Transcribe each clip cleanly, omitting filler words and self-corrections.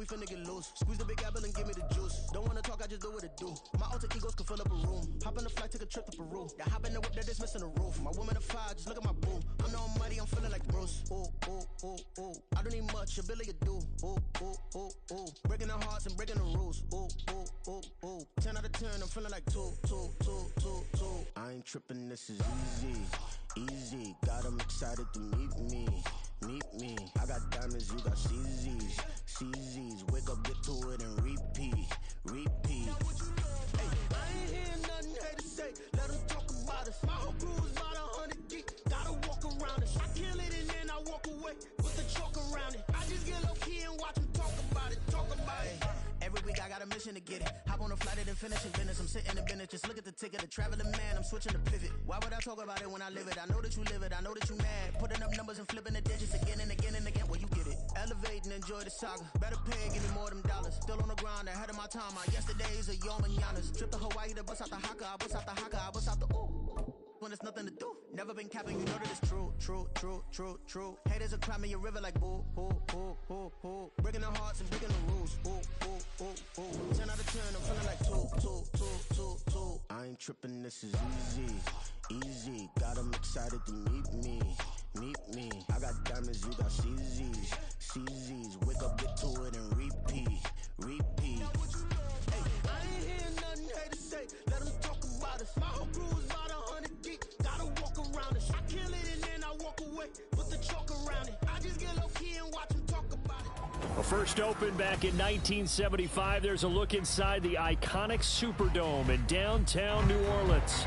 we finna get loose. Squeeze the big apple and give me the juice. Don't wanna talk, I just do what it do. My alter egos can fill up a room. Hop on the flight, take a trip to Peru. That hop in the whip that is missing the roof. My woman a fire, just look at my boo. I'm the almighty, I'm feeling like Bruce. Ooh, ooh, ooh, ooh. I don't need much, ability to do. Ooh, ooh, ooh, ooh. Breaking the hearts and breaking the rules. Ooh, ooh, ooh, ooh. 10 out of 10, I'm feeling like 2, 2, 2, 2, 2. I ain't tripping, this is easy. Easy, got them excited to meet me. Meet me. I got diamonds, you got CZs. CZs, wake up, get to it and repeat. Repeat. Hey, I ain't hearing nothing hate to say. Let them talk about us. My whole crew is about 100 deep. Gotta walk around us. I kill it and then I walk away with the chalk around it. I just get low key and watch them talk about it. Talk about it. Every week I got a mission to get it. Hop on a flight and then finish in business. I'm sitting in business, just look at the ticket. A traveling man, I'm switching the pivot. Why would I talk about it when I live it? I know that you live it, I know that you mad. Putting up numbers and flipping the digits again and again and again. Well, you get it. Elevate and enjoy the saga. Better pay, give me more than dollars. Still on the grind, ahead of my time. My yesterdays are your mananas. Trip to Hawaii to bust out the haka. I bust out the haka, I bust out the ooh. When there's nothing to do. Never been capping, you know that it's true, true, true, true, true. Haters are climbing your river like boo, boo, boo, boo, boo. Breaking the hearts and breaking the rules. Ooh, ooh, ooh, ooh. 10 out of 10, I'm feeling like 2, 2, 2, 2, 2. I ain't tripping, this is easy. Easy, got them excited to meet me. Meet me. I got diamonds, you got CZs. CZs, wake up, get to it and repeat. Repeat. Hey, I ain't hearing nothing hate to say. Let them talk about us. My whole crew is about 100 deep. Gotta walk around us. I kill it and then I walk away with the chalk around it. I just get low key and watch them talk about it. Well, first opened back in 1975. There's a look inside the iconic Superdome in downtown New Orleans.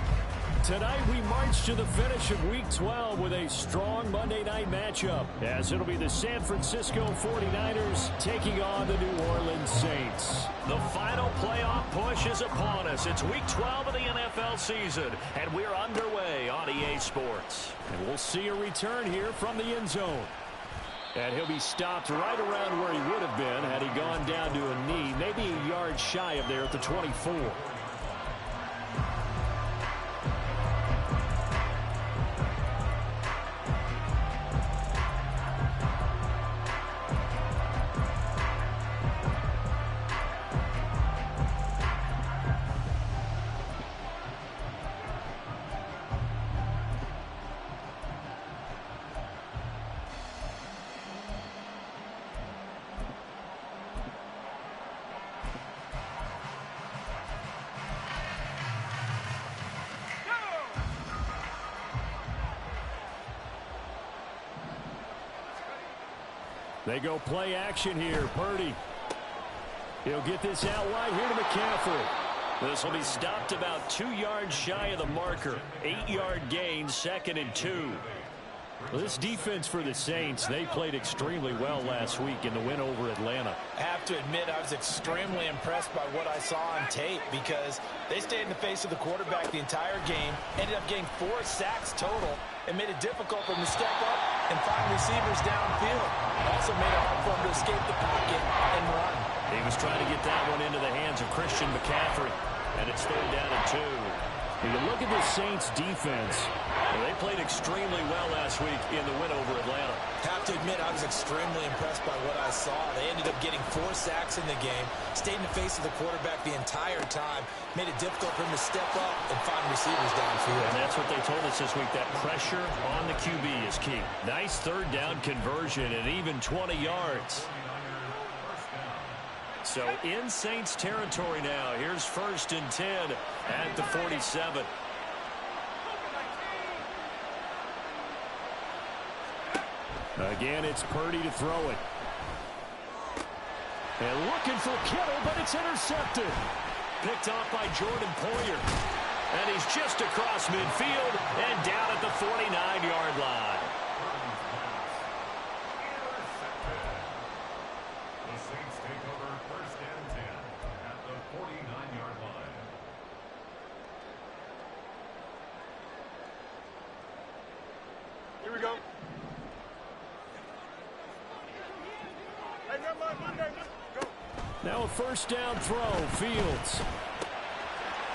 Tonight we march to the finish of Week 12 with a strong Monday night matchup, as it'll be the San Francisco 49ers taking on the New Orleans Saints. The final playoff push is upon us. It's Week 12 of the NFL season, and we're underway on EA Sports. And we'll see a return here from the end zone. And he'll be stopped right around where he would have been had he gone down to a knee, maybe a yard shy of there at the 24. They go play action here. Purdy. He'll get this out wide here to McCaffrey. This will be stopped about 2 yards shy of the marker. 8-yard gain, 2nd and 2. Well, this defense for the Saints, they played extremely well last week in the win over Atlanta. I have to admit, I was extremely impressed by what I saw on tape because they stayed in the face of the quarterback the entire game, ended up getting 4 sacks total, and made it difficult for him to step up and find receivers downfield. Also made it hard for him to escape the pocket and run. He was trying to get that one into the hands of Christian McCaffrey, and it's 3rd down and 2. When you look at the Saints defense, they played extremely well last week in the win over Atlanta. Have to admit, I was extremely impressed by what I saw. They ended up getting 4 sacks in the game, stayed in the face of the quarterback the entire time, made it difficult for him to step up and find receivers downfield. And that's what they told us this week, that pressure on the QB is key. Nice 3rd down conversion and even 20 yards. So in Saints territory now. Here's 1st and 10 at the 47. Again, it's Purdy to throw it. And looking for Kittle, but it's intercepted. Picked off by Jordan Poyer. And he's just across midfield and down at the 49-yard line. The Saints take over 1st and 10 at the 49-yard line. Here we go. Hey, never mind, Monday. Go. Now a 1st down throw, Fields.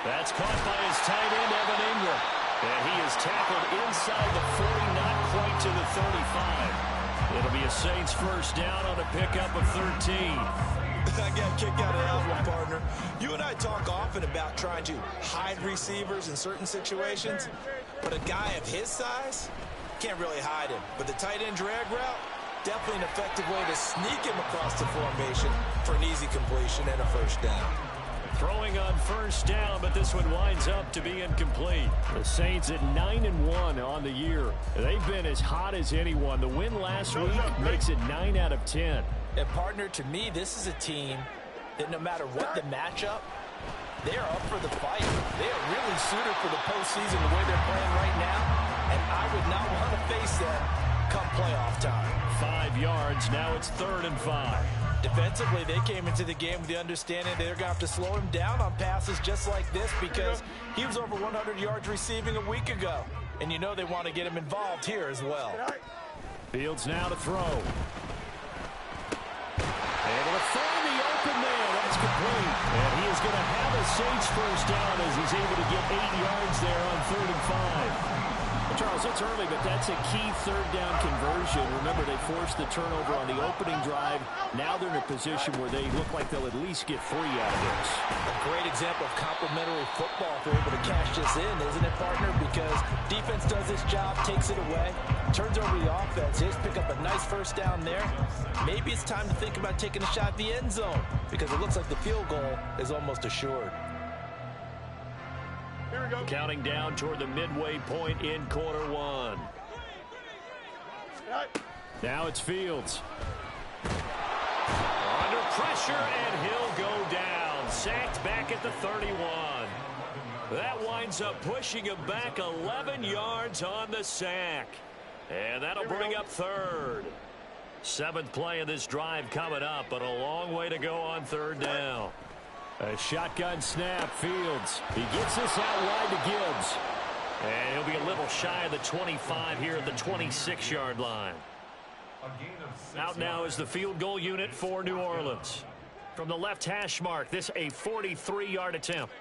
That's caught by his tight end, Evan Ingram. And he is tackled inside the 40, not quite to the 35. It'll be a Saints 1st down on a pickup of 13. I got a kick out of that one, partner. You and I talk often about trying to hide receivers in certain situations, but a guy of his size can't really hide him. But the tight end drag route, definitely an effective way to sneak him across the formation for an easy completion and a first down. Throwing on first down, but this one winds up to be incomplete. The Saints at 9-1 on the year. They've been as hot as anyone. The win last week makes it 9 out of 10. And partner, to me, this is a team that no matter what the matchup, they're up for the fight. They are really suited for the postseason the way they're playing right now, and I would not want to face them come playoff time. 5 yards, now it's 3rd and 5. Defensively, they came into the game with the understanding they're going to have to slow him down on passes just like this because he was over 100 yards receiving a week ago. And you know they want to get him involved here as well. Fields now to throw. Able to find the open man. That's complete. And he is going to have a Saints first down as he's able to get 8 yards there on 3rd and 5. Charles, it's early, but that's a key 3rd down conversion. Remember, they forced the turnover on the opening drive. Now they're in a position where they look like they'll at least get 3 out of this. A great example of complementary football if they're able to cash this in, isn't it, partner? Because defense does its job, takes it away, turns over the offense. Just pick up a nice first down there. Maybe it's time to think about taking a shot at the end zone because it looks like the field goal is almost assured. Here we go. Counting down toward the midway point in quarter 1. Now it's Fields. Under pressure, and he'll go down. Sacked back at the 31. That winds up pushing him back 11 yards on the sack. And that'll bring up 3rd. 7th play of this drive coming up, but a long way to go on 3rd down. A shotgun snap, Fields. He gets this out wide to Gibbs. And he'll be a little shy of the 25 here at the 26-yard line. Out now is the field goal unit for New Orleans. From the left hash mark, this a 43-yard attempt.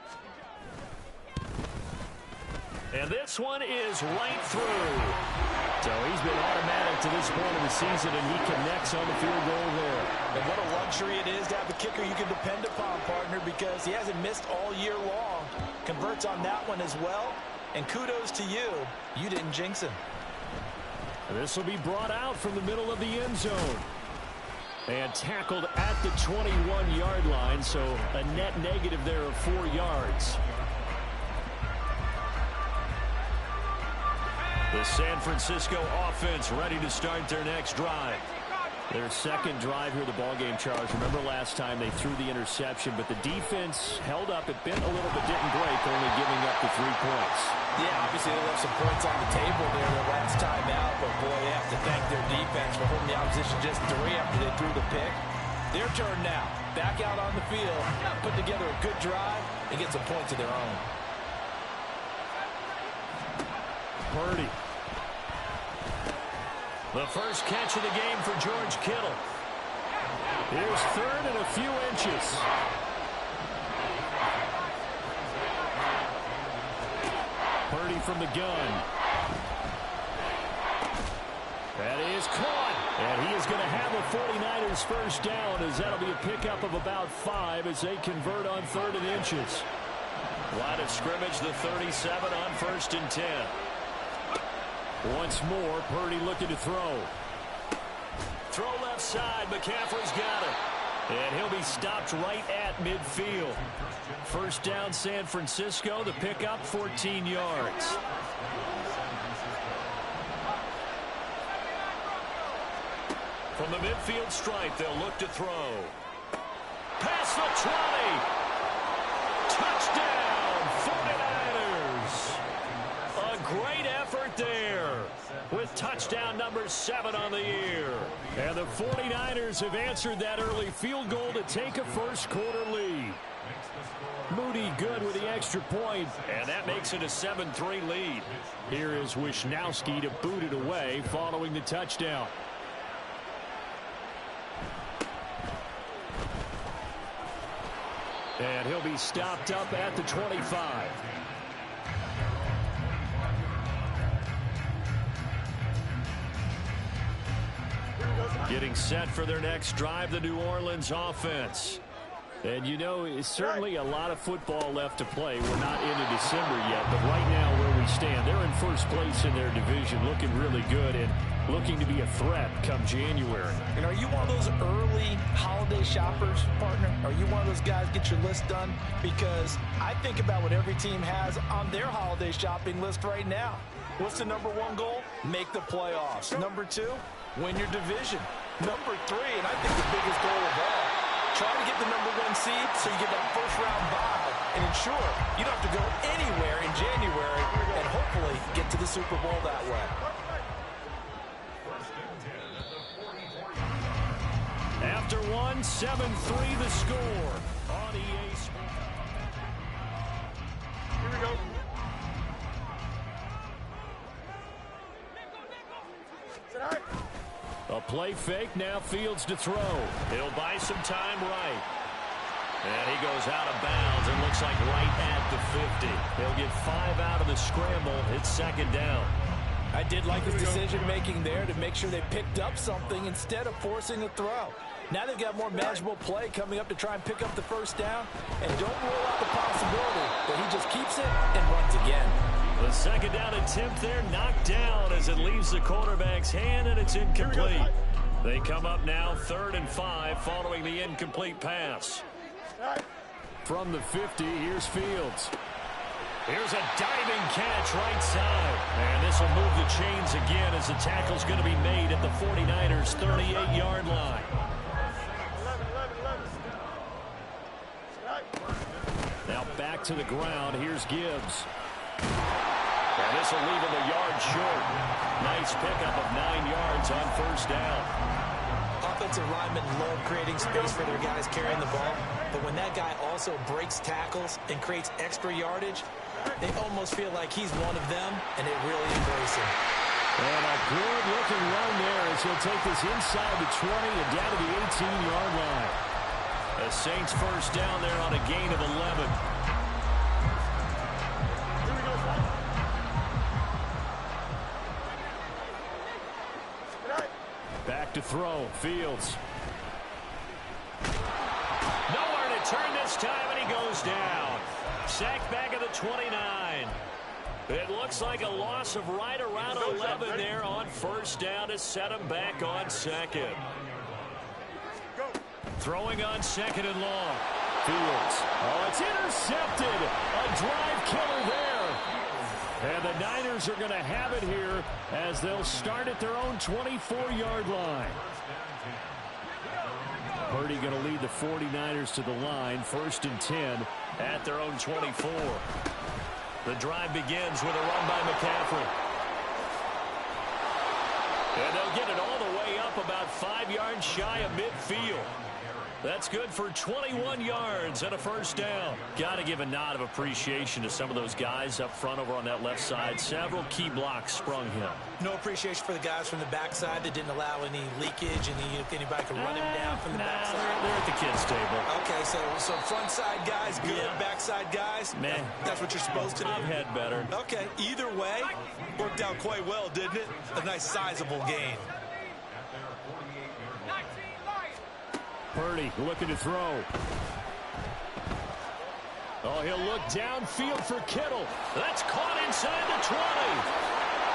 And this one is right through. So he's been automatic to this point of the season, and he connects on the field goal there. And what a luxury it is to have a kicker you can depend upon, partner, because he hasn't missed all year long. Converts on that one as well. And kudos to you. You didn't jinx him. And this will be brought out from the middle of the end zone. And tackled at the 21-yard line, so a net negative there of 4 yards. The San Francisco offense ready to start their next drive. Their second drive here of the ballgame, Charles. Remember last time they threw the interception, but the defense held up. It bent a little but didn't break, only giving up the 3 points. Yeah, obviously they left some points on the table there the last time out, but boy, they have to thank their defense for holding the opposition just 3 after they threw the pick. Their turn now. Back out on the field, put together a good drive, and get some points of their own. Purdy. The first catch of the game for George Kittle. Here's 3rd and a few inches. Purdy from the gun. That is caught. And he is going to have a 49ers first down, as that'll be a pickup of about 5 as they convert on 3rd and inches. Line of scrimmage, the 37 on 1st and 10. Once more, Purdy looking to throw. Throw left side. McCaffrey's got it. And he'll be stopped right at midfield. First down, San Francisco. The pickup, 14 yards. From the midfield stripe, they'll look to throw. Past the 20. Touchdown, 49ers. A great effort there with touchdown number 7 on the year. And the 49ers have answered that early field goal to take a first quarter lead. Moody good with the extra point, and that makes it a 7-3 lead. Here is Wisnowski to boot it away following the touchdown. And he'll be stopped up at the 25. Getting set for their next drive, the New Orleans offense. And, you know, it's certainly a lot of football left to play. We're not into December yet, but right now where we stand, they're in first place in their division, looking really good and looking to be a threat come January. And are you one of those early holiday shoppers, partner? Are you one of those guys get your list done? Because I think about what every team has on their holiday shopping list right now. What's the number one goal? Make the playoffs. Number two, win your division. Number three, and I think the biggest goal of all, try to get the number one seed so you get that first round bye and ensure you don't have to go anywhere in January and hopefully get to the Super Bowl that way. After one, 7-3 the score on EA Sports. Here we go. A play fake, now Fields to throw. He'll buy some time right. And he goes out of bounds. It looks like right at the 50. He'll get 5 out of the scramble. It's second down. I did like his decision-making there to make sure they picked up something instead of forcing a throw. Now they've got more manageable play coming up to try and pick up the first down. And don't rule out the possibility that he just keeps it and runs again. The second down attempt there knocked down as it leaves the quarterback's hand, and it's incomplete. They come up now 3rd and 5 following the incomplete pass. From the 50, here's Fields. Here's a diving catch right side. And this will move the chains again as the tackle's going to be made at the 49ers' 38-yard line. Now back to the ground. Here's Gibbs. And this will leave him a yard short. Nice pickup of 9 yards on first down. Offensive linemen love creating space for their guys carrying the ball. But when that guy also breaks tackles and creates extra yardage, they almost feel like he's one of them, and they really embrace him. And a good-looking run there as he'll take this inside the 20 and down to the 18-yard line. The Saints first down there on a gain of 11. Back to throw. Fields. Nowhere to turn this time, and he goes down. Sacked back at the 29. It looks like a loss of right around 11 there on first down to set him back on second. Throwing on second and long. Fields. Oh, it's intercepted. A drive killer there. And the Niners are going to have it here as they'll start at their own 24-yard line. Purdy going to lead the 49ers to the line. 1st and 10 at their own 24. The drive begins with a run by McCaffrey. And they'll get it all the way up about 5 yards shy of midfield. That's good for 21 yards and a first down. Got to give a nod of appreciation to some of those guys up front over on that left side. Several key blocks sprung him. No appreciation for the guys from the backside that didn't allow any leakage and anybody could run him down from the backside. They're at the kids' table. Okay, so front side guys good, Yeah. backside guys, Man, that's what you're supposed to do. I've had better. Okay, either way, worked out quite well, didn't it? A nice sizable gain. Purdy looking to throw. Oh, he'll look downfield for Kittle. That's caught inside the 20.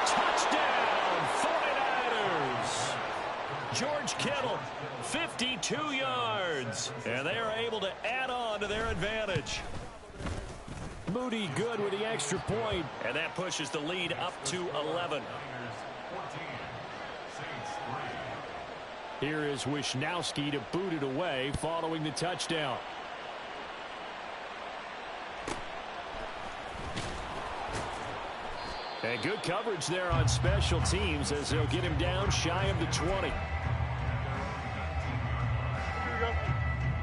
Touchdown, 49ers. George Kittle, 52 yards. And they are able to add on to their advantage. Moody good with the extra point. And that pushes the lead up to 11. Here is Wisnowski to boot it away following the touchdown. And good coverage there on special teams as they'll get him down shy of the 20.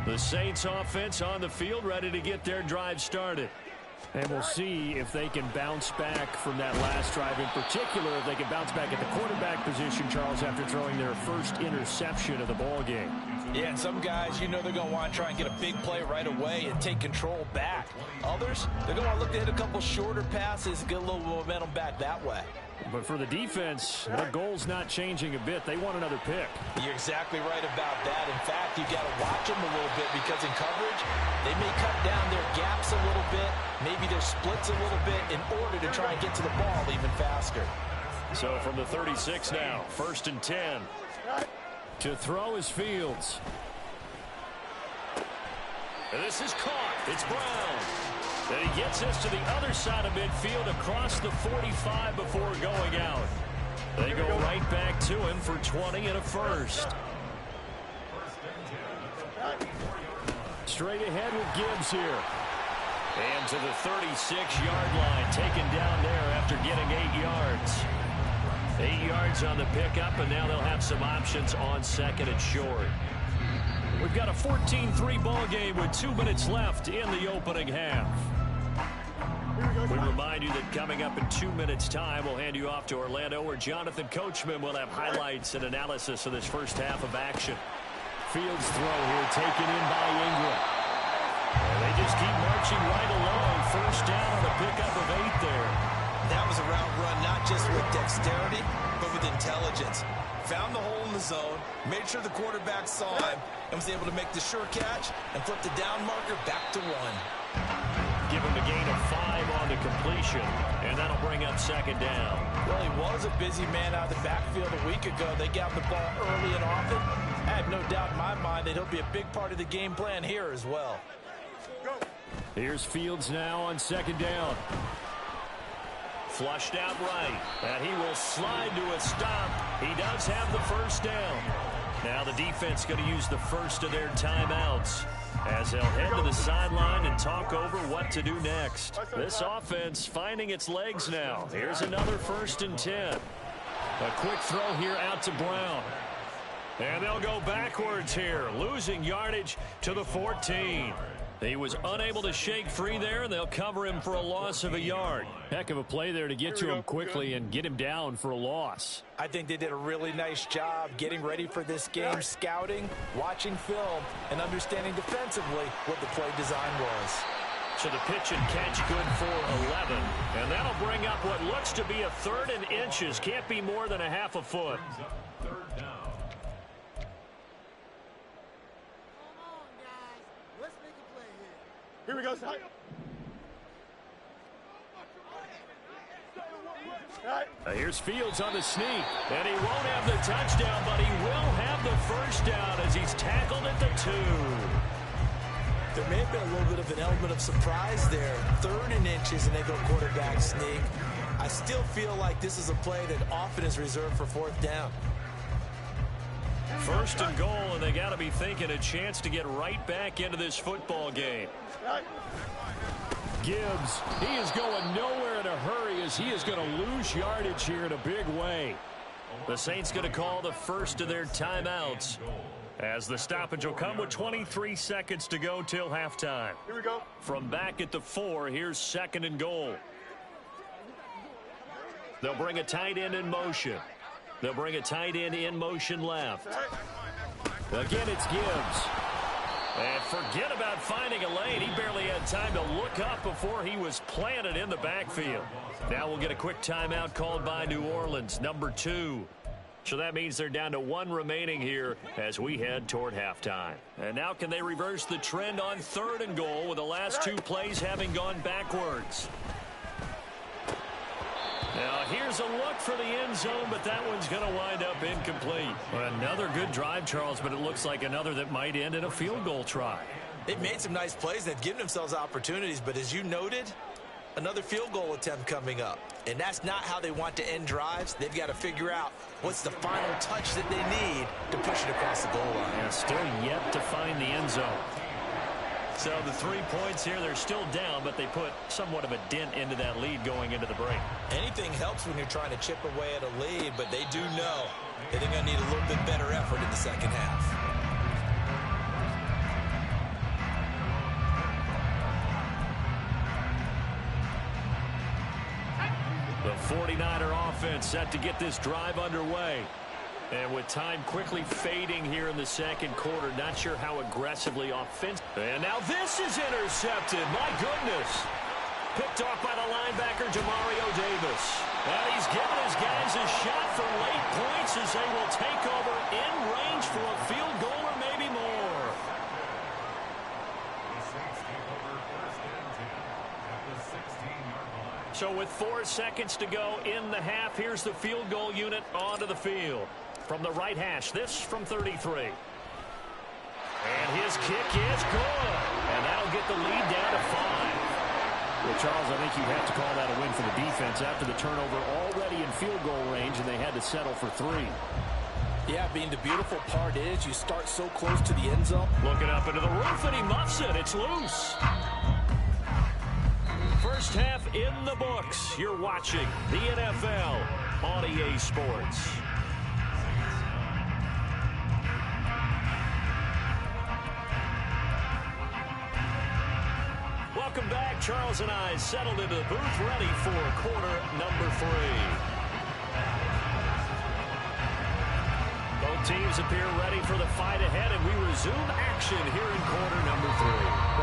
The Saints offense on the field ready to get their drive started. And we'll see if they can bounce back from that last drive. In particular, if they can bounce back at the quarterback position, Charles, after throwing their first interception of the ball game. Yeah, and some guys, you know they're going to want to try and get a big play right away and take control back. Others, they're going to want to look to hit a couple shorter passes and get a little momentum back that way. But for the defense, their goal's not changing a bit. They want another pick. You're exactly right about that. In fact, you got to watch them a little bit because in coverage, they may cut down their gaps a little bit, maybe their splits a little bit in order to try and get to the ball even faster. So from the 36 now, 1st and 10. To throw is Fields. And this is caught. It's Brown. And he gets this to the other side of midfield across the 45 before going out. They go right back to him for 20 and a first. Straight ahead with Gibbs here. And to the 36-yard line, taken down there after getting 8 yards. 8 yards on the pickup, and now they'll have some options on 2nd and short. We've got a 14-3 ball game with 2 minutes left in the opening half. We remind you that coming up in 2 minutes' time, we'll hand you off to Orlando, where Jonathan Coachman will have highlights and analysis of this first half of action. Fields throw here taken in by Ingram. And they just keep marching right along. First down on a pickup of 8 there. That was a route run not just with dexterity, but with intelligence. Found the hole in the zone, made sure the quarterback saw him, and was able to make the sure catch and flip the down marker back to 1. Give him a gain of 5 on the completion, and that'll bring up 2nd down. Well, he was a busy man out of the backfield a week ago. They got the ball early and often. I have no doubt in my mind that he'll be a big part of the game plan here as well. Here's Fields now on 2nd down. Flushed out right, and he will slide to a stop. He does have the first down. Now the defense going to use the first of their timeouts as they'll head to the sideline and talk over what to do next. This offense finding its legs now. Here's another 1st and 10. A quick throw here out to Brown. And they'll go backwards here, losing yardage to the 14. He was unable to shake free there, and they'll cover him for a loss of a yard. Heck of a play there to get to him quickly and get him down for a loss. I think they did a really nice job getting ready for this game, scouting, watching film, and understanding defensively what the play design was. So the pitch and catch good for 11. And that'll bring up what looks to be a 3rd and inches. Can't be more than a half a foot. Here we go, Ty. Here's Fields on the sneak, and he won't have the touchdown, but he will have the first down as he's tackled at the 2. There may have been a little bit of an element of surprise there. 3rd and inches, and they go quarterback sneak. I still feel like this is a play that often is reserved for 4th down. 1st and goal, and they got to be thinking a chance to get right back into this football game. Gibbs, he is going nowhere in a hurry as he is going to lose yardage here in a big way. The Saints going to call the first of their timeouts as the stoppage will come with 23 seconds to go till halftime. Here we go. From back at the 4, here's 2nd and goal. They'll bring a tight end in motion. They'll bring a tight end in motion left. Again, it's Gibbs. And forget about finding a lane. He barely had time to look up before he was planted in the backfield. Now we'll get a quick timeout called by New Orleans, number 2. So that means they're down to 1 remaining here as we head toward halftime. And now can they reverse the trend on 3rd and goal with the last 2 plays having gone backwards? Now, here's a look for the end zone, but that one's going to wind up incomplete. Another good drive, Charles, but it looks like another that might end in a field goal try. They've made some nice plays. They've given themselves opportunities, but as you noted, another field goal attempt coming up. And that's not how they want to end drives. They've got to figure out what's the final touch that they need to push it across the goal line. And still yet to find the end zone. So the 3 points here, they're still down, but they put somewhat of a dent into that lead going into the break. Anything helps when you're trying to chip away at a lead, but they do know that they're going to need a little bit better effort in the second half. The 49er offense set to get this drive underway. And with time quickly fading here in the second quarter, not sure how aggressively offensive. And now this is intercepted. My goodness. Picked off by the linebacker, Demario Davis. And he's given his guys a shot for late points as they will take over in range for a field goal or maybe more. So with 4 seconds to go in the half, here's the field goal unit onto the field. From the right hash, this from 33. And his kick is good. And that'll get the lead down to 5. Well, Charles, I think you have to call that a win for the defense after the turnover already in field goal range, and they had to settle for 3. Yeah, Bean, the beautiful part is you start so close to the end zone. Looking up into the roof, and he muffs it. It's loose. First half in the books. You're watching the NFL on EA Sports. Welcome back. Charles and I settled into the booth, ready for quarter number 3. Both teams appear ready for the fight ahead, and we resume action here in quarter number 3.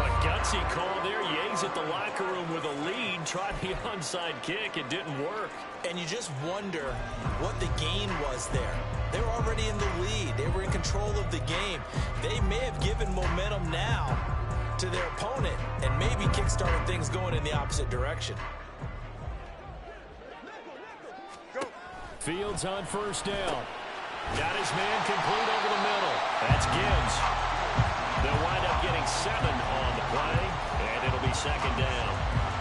A gutsy call there. Yates at the locker room with a lead. Tried the onside kick. It didn't work. And you just wonder what the gain was there. They were already in the lead. They were in control of the game. They may have given momentum now to their opponent and maybe kickstarted things going in the opposite direction. Fields on first down. Got his man complete over the middle. That's Gibbs. They'll wind up getting 7 on the play, and it'll be second down.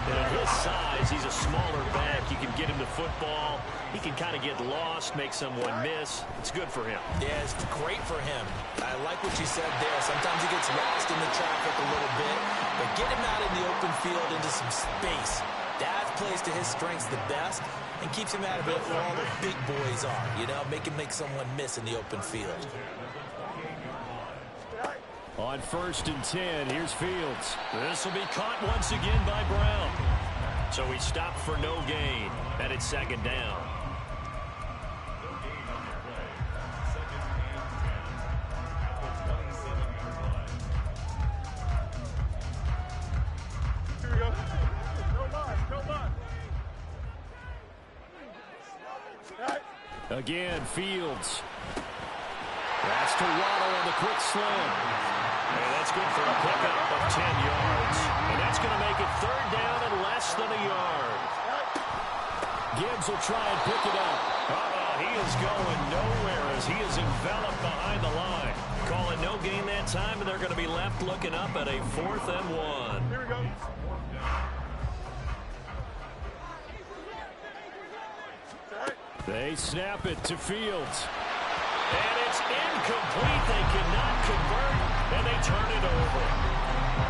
And at his size, he's a smaller back. You can get him the football. He can kind of get lost, make someone miss. It's good for him. Yeah, it's great for him. I like what you said there. Sometimes he gets lost in the traffic a little bit, but get him out in the open field into some space. That plays to his strengths the best and keeps him out of it where all the big boys are. You know, make someone miss in the open field. On first and 10, here's Fields. This will be caught once again by Brown. So he stopped for no gain, and it's second down. Here we go. Go line. Again, Fields. That's to Waddle on the quick slam. And that's good for a pickup of 10 yards. And that's going to make it third down and less than a yard. Gibbs will try and pick it up. He is going nowhere as he is enveloped behind the line. Calling no gain that time, and they're going to be left looking up at a 4th and 1. Here we go. They snap it to Fields. And it's incomplete. They cannot convert, and they turn it over.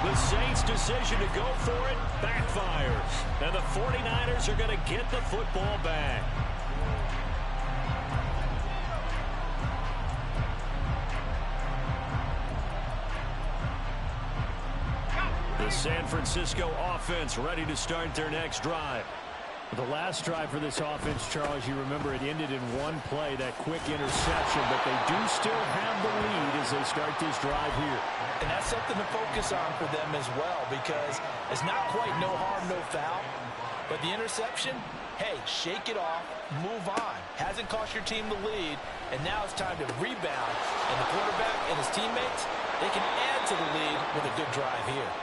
The Saints' decision to go for it backfires. And the 49ers are going to get the football back. The San Francisco offense ready to start their next drive. The last drive for this offense, Charles, you remember it ended in one play, that quick interception, but they do still have the lead as they start this drive here. And that's something to focus on for them as well, because it's not quite no harm, no foul. But the interception, hey, shake it off, move on. Hasn't cost your team the lead, and now it's time to rebound. And the quarterback and his teammates, they can add to the lead with a good drive here.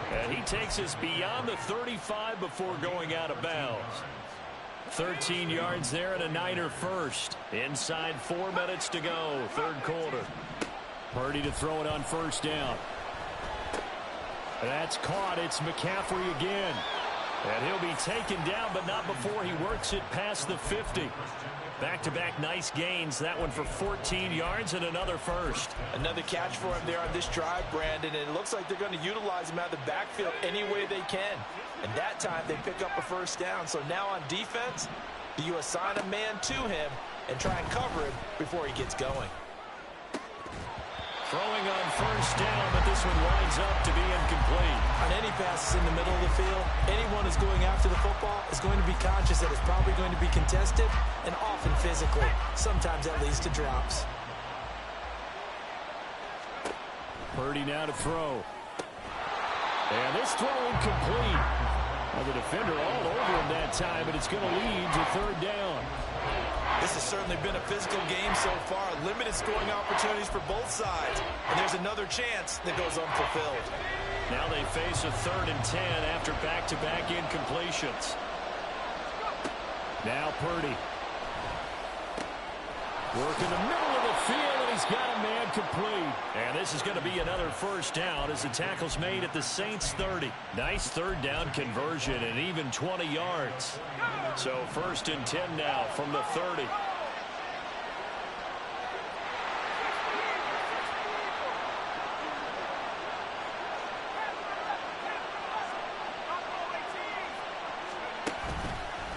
And he takes us beyond the 35 before going out of bounds. 13 yards there and a Niner first. Inside 4 minutes to go, third quarter. Purdy to throw it on first down. That's caught. It's McCaffrey again. And he'll be taken down, but not before he works it past the 50. Back-to-back nice gains. That one for 14 yards and another first. Another catch for him there on this drive, Brandon, and it looks like they're going to utilize him out of the backfield any way they can. And that time they pick up a first down. So now on defense, do you assign a man to him and try and cover him before he gets going? Throwing on first down, but this one winds up to be incomplete. On any passes in the middle of the field, anyone who's going after the football is going to be conscious that it's probably going to be contested and often physically. Sometimes that leads to drops. Purdy now to throw. And this throw incomplete. Well, the defender all over him that time, but it's going to lead to third down. This has certainly been a physical game so far. Limited scoring opportunities for both sides. And there's another chance that goes unfulfilled. Now they face a 3rd and 10 after back-to-back incompletions. Now Purdy. Work in the middle of the field, and he's got a man complete. And this is going to be another first down as the tackle's made at the Saints 30. Nice 3rd down conversion and even 20 yards. So 1st and 10 now from the 30.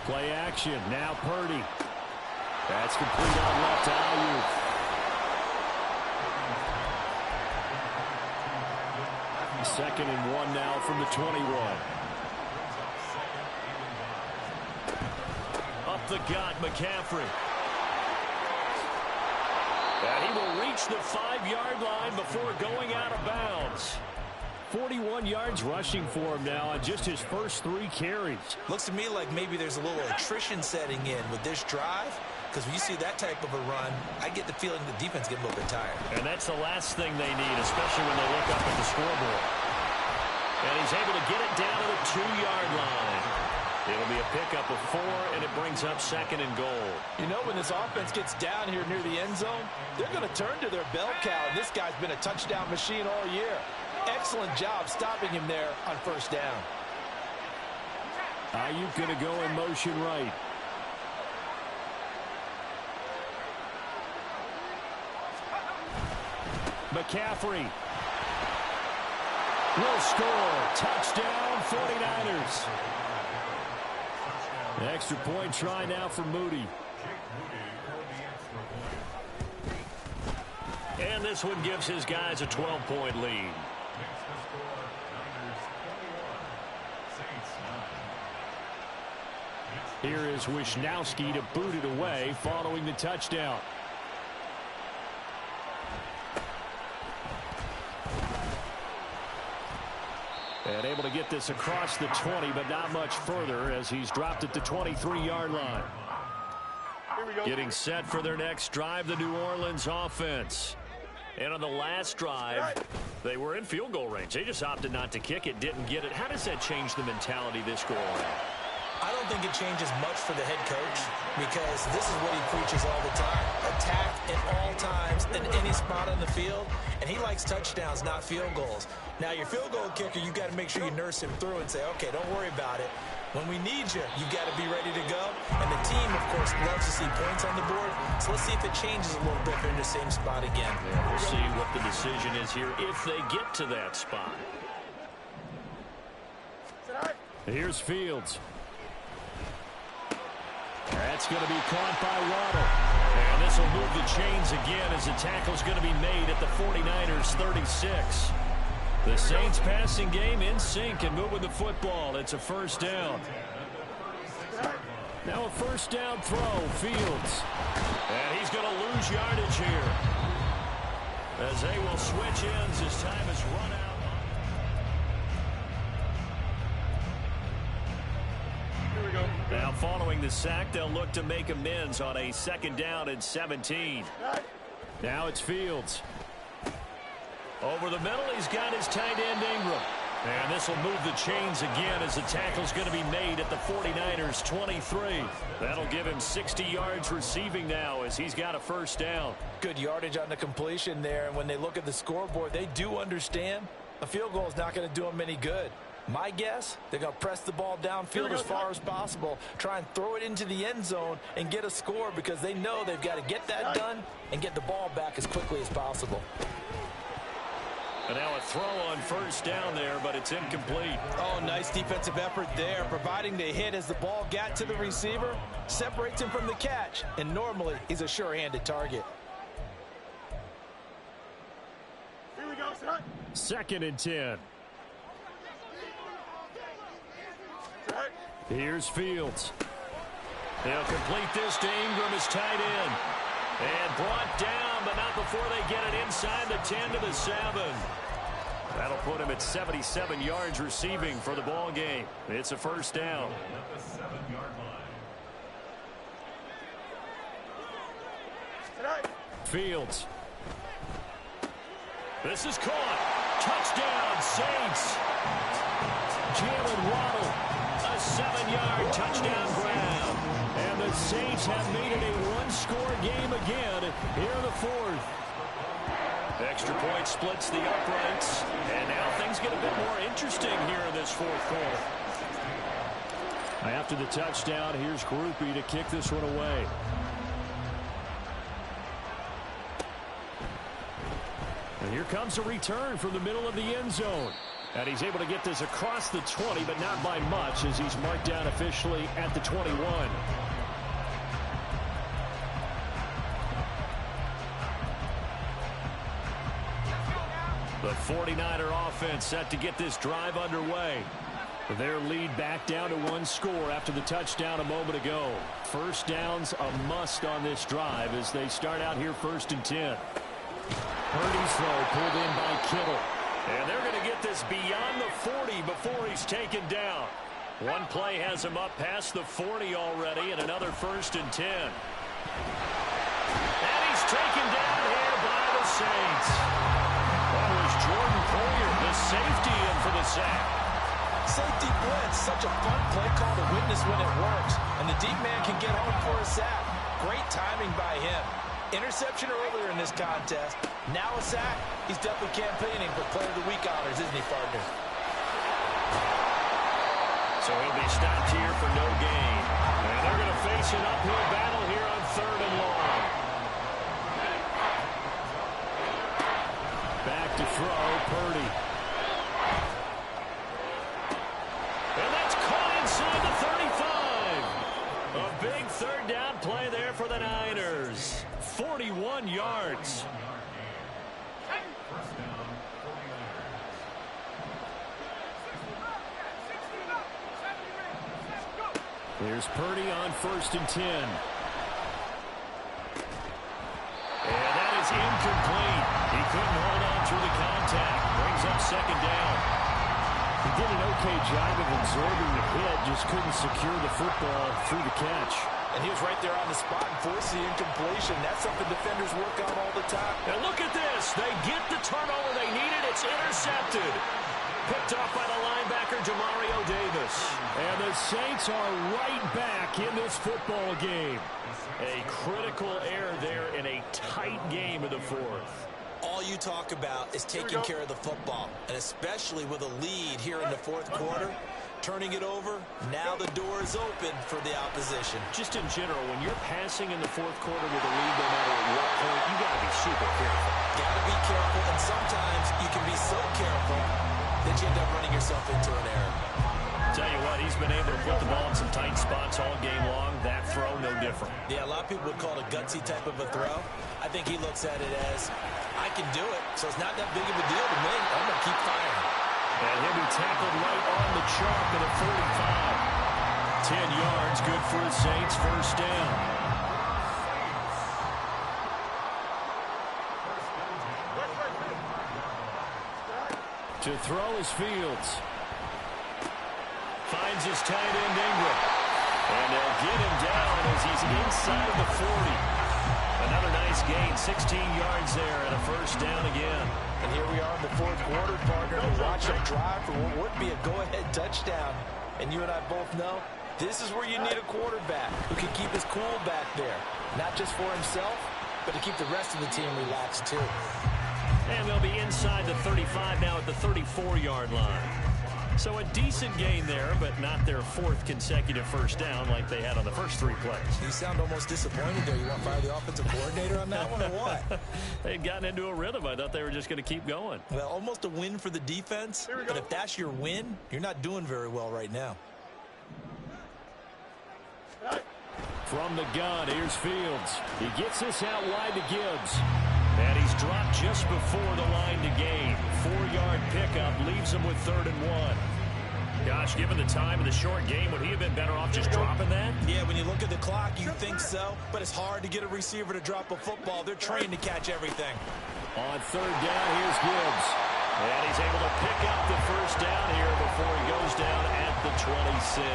Play action. Now Purdy. That's complete on left to Ayuk. Second and 1 now from the 21. Up the gut, McCaffrey. And he will reach the 5-yard line before going out of bounds. 41 yards rushing for him now on just his first 3 carries. Looks to me like maybe there's a little attrition setting in with this drive. Because when you see that type of a run, I get the feeling the defense get a little bit tired. And that's the last thing they need, especially when they look up at the scoreboard. And he's able to get it down to the 2-yard line. It'll be a pickup of 4, and it brings up 2nd and goal. You know, when this offense gets down here near the end zone, they're going to turn to their bell cow. And this guy's been a touchdown machine all year. Excellent job stopping him there on first down. Ayuk going to go in motion right. McCaffrey will score. Touchdown, 49ers. An extra point try now for Moody. And this one gives his guys a 12-point lead. Here is Wisnowski to boot it away following the touchdown. And able to get this across the 20, but not much further as he's dropped at the 23-yard line. Getting set for their next drive, the New Orleans offense. And on the last drive, they were in field goal range. They just opted not to kick it, didn't get it. How does that change the mentality this go around? I don't think it changes much for the head coach because this is what he preaches all the time. Attack at all times in any spot on the field, and he likes touchdowns, not field goals. Now, your field goal kicker, you got to make sure you nurse him through and say, okay, don't worry about it. When we need you, you got to be ready to go. And the team, of course, loves to see points on the board. So let's see if it changes a little bit. They're in the same spot again. Yeah, we'll see what the decision is here if they get to that spot. Here's Fields. That's going to be caught by Waddle. And this will move the chains again as the tackle's going to be made at the 49ers 36. The Saints passing game in sync and moving the football. It's a first down. Now a first down throw, Fields. And he's going to lose yardage here as they will switch ends as time is run out. Now following the sack, they'll look to make amends on a 2nd down and 17. Now it's Fields. Over the middle, he's got his tight end Ingram. And this will move the chains again as the tackle's going to be made at the 49ers 23. That'll give him 60 yards receiving now as he's got a first down. Good yardage on the completion there. And when they look at the scoreboard, they do understand a field goal is not going to do them any good. My guess, they're going to press the ball downfield as far as possible, try and throw it into the end zone and get a score because they know they've got to get that done and get the ball back as quickly as possible. And now a throw on first down there, but it's incomplete. Oh, nice defensive effort there, providing the hit as the ball got to the receiver, separates him from the catch, and normally he's a sure-handed target. Here we go, son. 2nd and 10. Here's Fields. They'll complete this to Ingram as tight end. And brought down, but not before they get it inside the 10 to the 7. That'll put him at 77 yards receiving for the ball game. It's a first down. At the 7-yard line. Fields. This is caught. Touchdown, Saints. Jalen Waddle, a 7-yard touchdown grab. And the Saints have made it a one-score game again here in the fourth. Extra point splits the uprights. And now things get a bit more interesting here in this fourth quarter. After the touchdown, here's Grupe to kick this one away. And here comes a return from the middle of the end zone. And he's able to get this across the 20, but not by much, as he's marked down officially at the 21. The 49er offense set to get this drive underway. Their lead back down to one score after the touchdown a moment ago. First down's a must on this drive as they start out here 1st and 10. Purdy's throw pulled in by Kittle. And they're going to get this beyond the 40 before he's taken down. One play has him up past the 40 already, and another 1st and 10. And he's taken down here by the Saints. That was Jordan Poyer, the safety, in for the sack. Safety blitz, such a fun play call to witness when it works. And the deep man can get home for a sack. Great timing by him. Interception earlier in this contest. Now a sack. He's definitely campaigning for Player of the Week honors, isn't he, partner? So he'll be stopped here for no gain. And they're going to face an uphill battle here on 3rd and long. Back to throw, Purdy. And that's caught inside the 35. A big 3rd down play there for the Niners. 41 yards. First down, 49ers. Here's Purdy on 1st and 10. And that is incomplete. He couldn't hold on through the contact. Brings up 2nd down. He did an okay job of absorbing the hit, just couldn't secure the football through the catch. And he was right there on the spot and forced the incompletion. That's something defenders work on all the time. And look at this. They get the turnover they needed. It's intercepted. Picked off by the linebacker, Demario Davis. And the Saints are right back in this football game. A critical error there in a tight game of the fourth. All you talk about is taking care of the football, and especially with a lead here in the fourth quarter, turning it over, now the door is open for the opposition. Just in general, when you're passing in the fourth quarter with a lead, no matter at what point, you got to be super careful. Got to be careful, and sometimes you can be so careful that you end up running yourself into an error. Tell you what, he's been able to put the ball in some tight spots all game long. That throw, no different. Yeah, a lot of people would call it a gutsy type of a throw. I think he looks at it as, I can do it, so it's not that big of a deal to me. I'm going to keep firing. And he'll be tackled right on the chalk at a 45. 10 yards, good for the Saints, 1st down. To throw is Fields. Finds his tight end, Ingram. And they'll get him down as he's inside of the 40. Another nice gain, 16 yards there, and a 1st down again. And here we are in the fourth quarter, partner, and watch him drive for what would be a go-ahead touchdown. And you and I both know this is where you need a quarterback who can keep his cool back there. Not just for himself, but to keep the rest of the team relaxed, too. And they'll be inside the 35 now at the 34-yard line. So a decent gain there, but not their 4th consecutive 1st down like they had on the first 3 plays. You sound almost disappointed there. You want to fire the offensive coordinator on that one or what? They'd gotten into a rhythm. I thought they were just going to keep going. Well, almost a win for the defense. But if that's your win, you're not doing very well right now. From the gun, here's Fields. He gets this out wide to Gibbs. And he's dropped just before the line to gain. 4-yard pickup leaves him with 3rd and 1. Gosh, given the time of the short game, would he have been better off just dropping that? Yeah, when you look at the clock, you think so. But it's hard to get a receiver to drop a football. They're trained to catch everything. On 3rd down, here's Gibbs. And he's able to pick up the first down here before he goes down at the 26.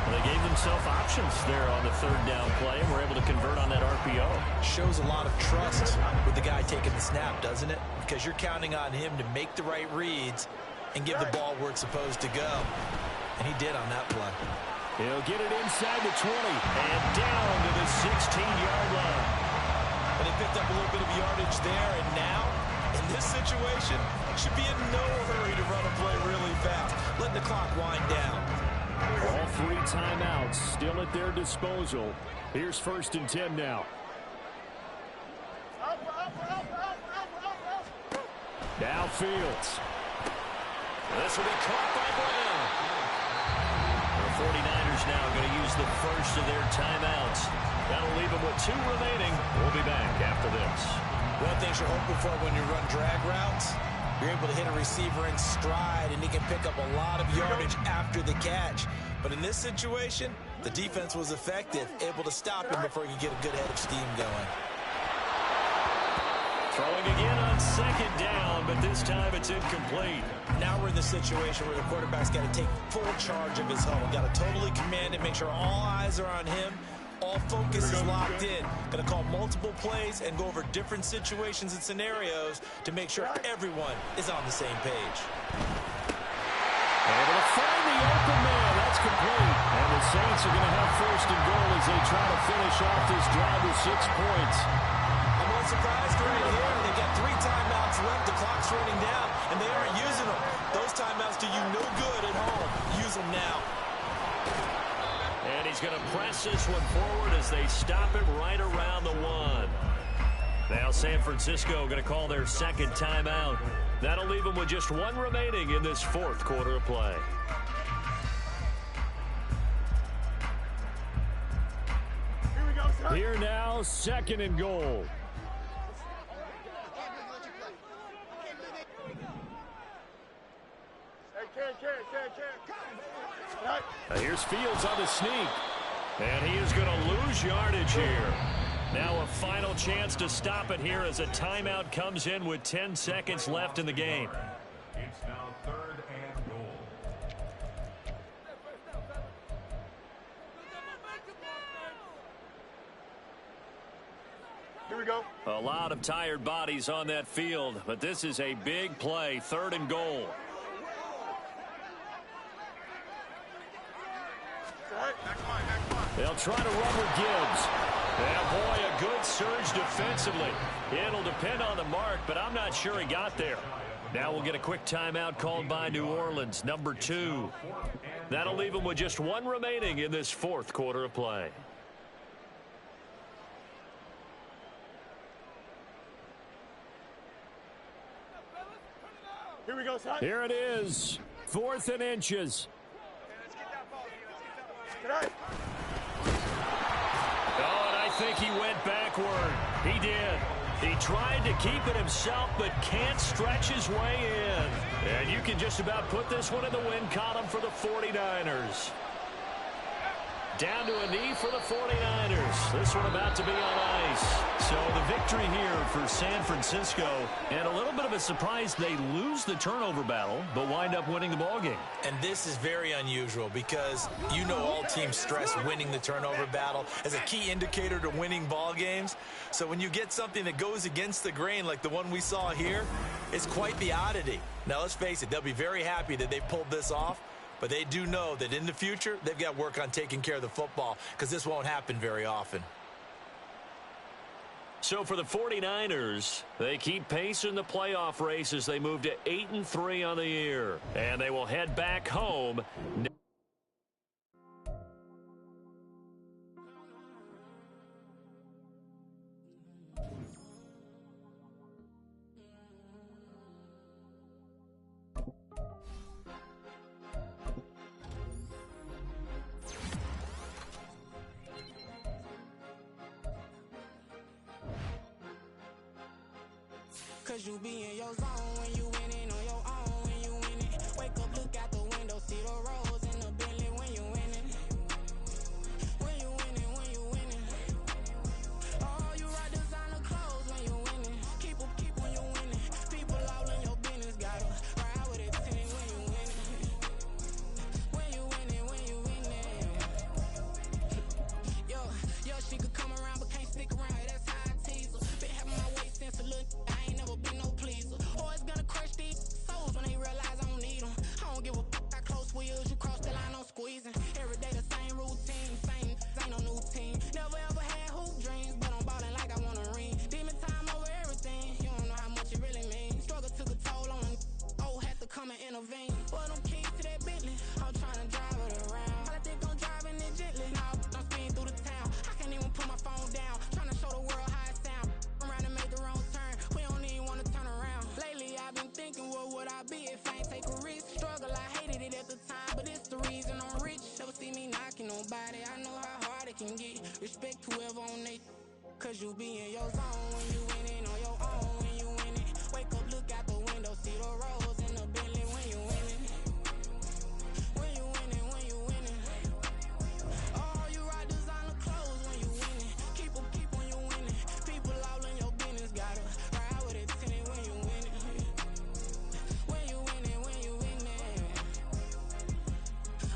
They gave themselves options there on the third down play and were able to convert on that RPO. Shows a lot of trust with the guy taking the snap, doesn't it? Because you're counting on him to make the right reads and give the ball where it's supposed to go. And he did on that play. He'll get it inside the 20 and down to the 16-yard line. And he picked up a little bit of yardage there, and now, in this situation, should be in no hurry to run a play really fast. Let the clock wind down. All 3 timeouts still at their disposal. Here's 1st and 10 now. Downfield. This will be caught by Brown. The 49ers now going to use the first of their timeouts. That'll leave them with 2 remaining. We'll be back after this. One thing you're hoping for when you run drag routes, you're able to hit a receiver in stride, and he can pick up a lot of yardage after the catch. But in this situation, the defense was effective, able to stop him before he could get a good head of steam going. Throwing again on 2nd down, but this time it's incomplete. Now we're in the situation where the quarterback's got to take full charge of his home. Got to totally command it, make sure all eyes are on him. All focus is locked in. Going to call multiple plays and go over different situations and scenarios to make sure everyone is on the same page. Able to find the open man. That's complete. And the Saints are going to have 1st and goal as they try to finish off this drive with 6 points. I'm not surprised right here. They've got 3 timeouts left. The clock's running down, and they aren't using them. Those timeouts do you no good at home. Use them now. And he's going to press this one forward as they stop it right around the 1. Now San Francisco going to call their 2nd timeout. That'll leave them with just 1 remaining in this 4th quarter of play. Here we go, son. Here now, 2nd and goal. Hey, Ken. Here's Fields on the sneak. And he is going to lose yardage here. Now a final chance to stop it here as a timeout comes in with 10 seconds left in the game. It's now 3rd and goal. Here we go. A lot of tired bodies on that field, but this is a big play, 3rd and goal. They'll try to run with Gibbs. Yeah, boy, a good surge defensively. It'll depend on the mark, but I'm not sure he got there. Now we'll get a quick timeout called by New Orleans, number 2. That'll leave them with just 1 remaining in this 4th quarter of play. Here we go, son. Here it is, 4th and inches. Get Oh, and I think he went backward. He did. He tried to keep it himself, but can't stretch his way in. And you can just about put this one in the win column for the 49ers. Down to a knee for the 49ers. This one about to be on ice. So the victory here for San Francisco. And a little bit of a surprise, they lose the turnover battle, but wind up winning the ballgame. And this is very unusual because you know all teams stress winning the turnover battle as a key indicator to winning ball games. So when you get something that goes against the grain like the one we saw here, it's quite the oddity. Now let's face it, they'll be very happy that they pulled this off, but they do know that in the future they've got work on taking care of the football because this won't happen very often. So for the 49ers, they keep pace in the playoff race as they move to 8-3 on the year. And they will head back home. Cause you be in your zone when you winning on your own when you winning. Wake up, look out the window, see the rose in the Bentley when you winning. When you winning, when you winning. Oh, you ride designer clothes when you winning. Keep when you winning. People all in your business nobody, I know how hard it can get. Respect whoever on they, cause you be in your zone when you winning on your own when you winning. Wake up, look out the window, see the rose in the Bentley when you winning. When you winning, when you winning. Oh, you rock designer clothes when you winning. Keep when you winning. People all in your business, gotta ride with a tenant when you winning. When you winning, when you winning.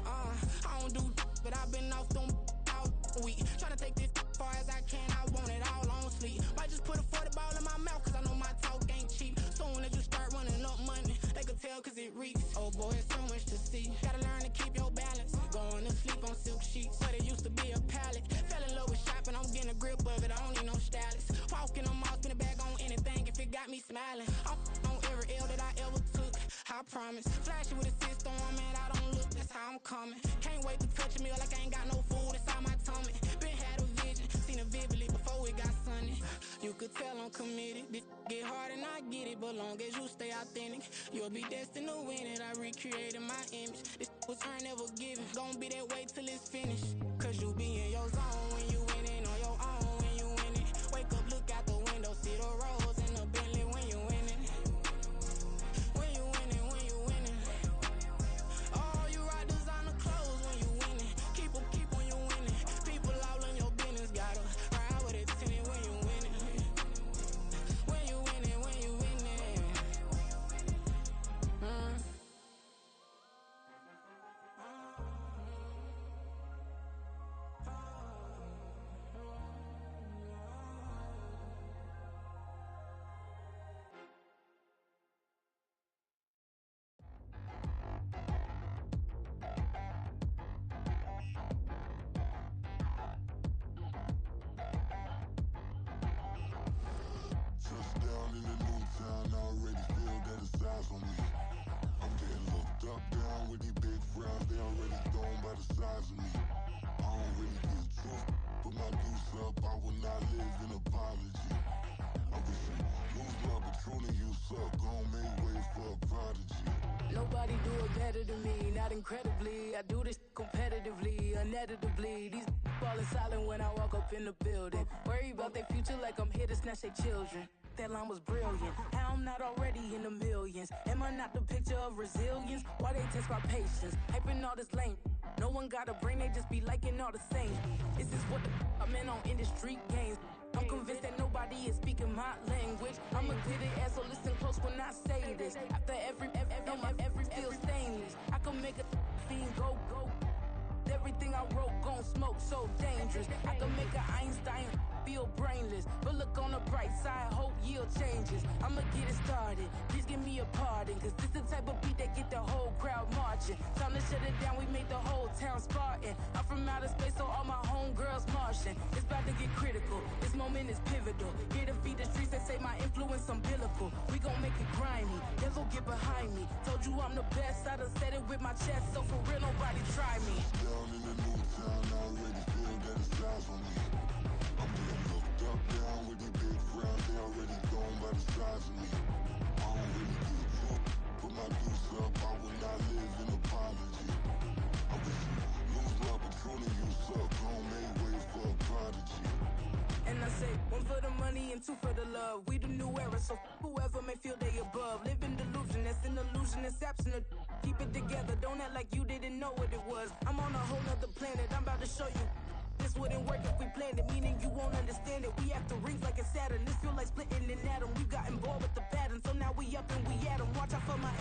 I don't do, but I've been off them all week. Tryna take this far as I can, I want it all on sleep. Might just put a 40 ball in my mouth, cause I know my talk ain't cheap. Soon as you start running up money, they could tell cause it reeks. Oh boy, it's so much to see. Gotta learn to keep your balance. Going to sleep on silk sheets, but it used to be a pallet. Fell in love with shopping, I'm getting a grip of it, I don't need no stylist. Walking on mouth, spin a bag on anything if it got me smiling. I'm on every L that I ever took, I promise. Flashing with a system, man, I don't look, that's how I'm coming. Can't wait to touch a meal like I ain't got no food inside my tummy. Been had a vision, seen it vividly before it got sunny. You could tell I'm committed, this get hard and I get it, but long as you stay authentic, you'll be destined to win it. I recreated my image, this was earned, never given. Gonna be that way till it's finished, cause you be in your zone when you winning on your own when you winning. Wake up, look out the window, see the rose in the Bentley when you winning. When you winning, when you winning. Oh, you rock designer clothes when you winning. Keep when you winning. People all in your business, gotta ride with a tenant when you winning. When you winning, when you winning. Touchdown in the new town, I already feel that it's eyes on me. I'm getting looked up, down with these big frowns, they already thrown by the size of me. I don't really give truth, put my deuce up, I will not live in apology. I wish you lose love, but truly you suck, gon' make way for a prodigy. Nobody do it better than me, not incredibly. I do this competitively, uneditably. These falling silent when I walk up in the building. Worry about their future like I'm here to snatch their children. That line was brilliant. How I'm not already in the millions? Am I not the picture of resilience? Why they test my patience? Hyping all this lame. No one got a brain, they just be liking all the same. This is what the I'm in on industry games. I'm convinced that nobody is speaking my language. I'ma get it as so listen close when I say this. After every feel stainless. I can make a fiend go. Everything I wrote gon' smoke so dangerous. I can make an Einstein feel brainless. But look on the bright side, hope yield changes. I'ma get it started, please give me a pardon. Cause this the type of beat that get the whole crowd marching. Time to shut it down, we make the whole town Spartan. I'm from outer space, so all my homegirls Martian. It's about to get critical, this moment is pivotal. Here to feed the streets that say my influence umbilical. We gon' make it grimy, never get behind me. Told you I'm the best, I done said it with my chest. So for real, nobody try me. Down in the new town, I already feel that it's eyes on me. I'm getting looked up, down with these big frowns, they already thrown by the size of me. I don't really give truth, put my deuce up, I will not live in apology. I wish you lose love, but truly you suck, gon' make way for a prodigy. And I say, one for the money and two for the love. We the new era, so whoever may feel they above. Live in delusion, that's an illusion, that's absent. Keep it together, don't act like you didn't know what it was. I'm on a whole nother planet, I'm about to show you. This wouldn't work if we planned it, meaning you won't understand it. We have to rings like a Saturn, this feel like splitting an atom. We got involved with the pattern, so now we up and we at 'em. Watch out for my